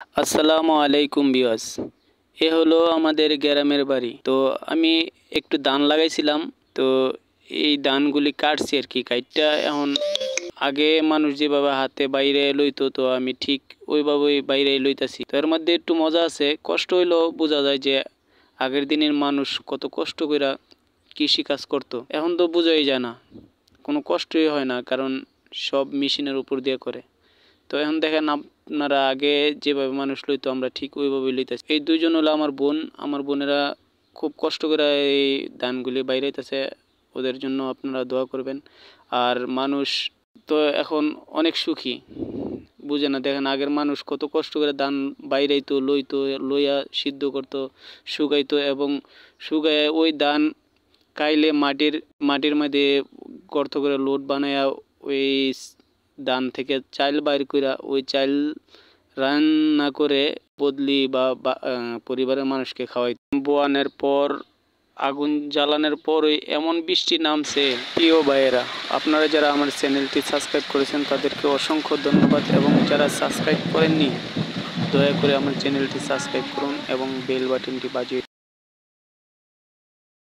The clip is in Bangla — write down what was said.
আসসালামু আলাইকুম বিয়াস। এ হলো আমাদের গ্রামের বাড়ি। তো আমি একটু ধান লাগাইছিলাম। তো এই ধানগুলি কাটছি আর কি। কাইটটা এখন আগে মানুষ যেভাবে হাতে বাইরে লইতো, তো আমি ঠিক ওইভাবেই বাইরে লইতাছি। তো এর মধ্যে একটু মজা আছে, কষ্ট হইলেও বোঝা যায় যে আগের দিনের মানুষ কত কষ্ট করে কৃষি কাজ করতো। এখন তো বোঝাই যায় না, কোনো কষ্টই হয় না, কারণ সব মেশিনের উপর দিয়ে করে। তো এখন দেখেন আপনারা আগে যেভাবে মানুষ লইতো আমরা ঠিক ওইভাবে লইতেছি। এই দুইজন হলো আমার বোন। আমার বোনেরা খুব কষ্ট করে এই ধানগুলি বাইরেইতেছে, ওদের জন্য আপনারা দোয়া করবেন। আর মানুষ তো এখন অনেক সুখী, বুঝে না। দেখেন আগের মানুষ কত কষ্ট করে ধান বাইরেইতো, লইতো, লইয়া সিদ্ধ করতো, শুকাইতো এবং শুকায় ওই ধান কাইলে মাটির মধ্যে গর্ত করে লোট বানায়া ওই ধান থেকে চাল বাইর করে ওই চাল রান্না করে বদলি বা পরিবারের মানুষকে খাওয়াই। বোয়ানের পর আগুন জ্বালানোর পরই এমন বৃষ্টি নামছে। প্রিয় ভাইয়েরা, আপনারা যারা আমার চ্যানেলটি সাবস্ক্রাইব করেছেন তাদেরকে অসংখ্য ধন্যবাদ, এবং যারা সাবস্ক্রাইব করেননি দয়া করে আমার চ্যানেলটি সাবস্ক্রাইব করুন এবং বেল বাটনটি বাজিয়ে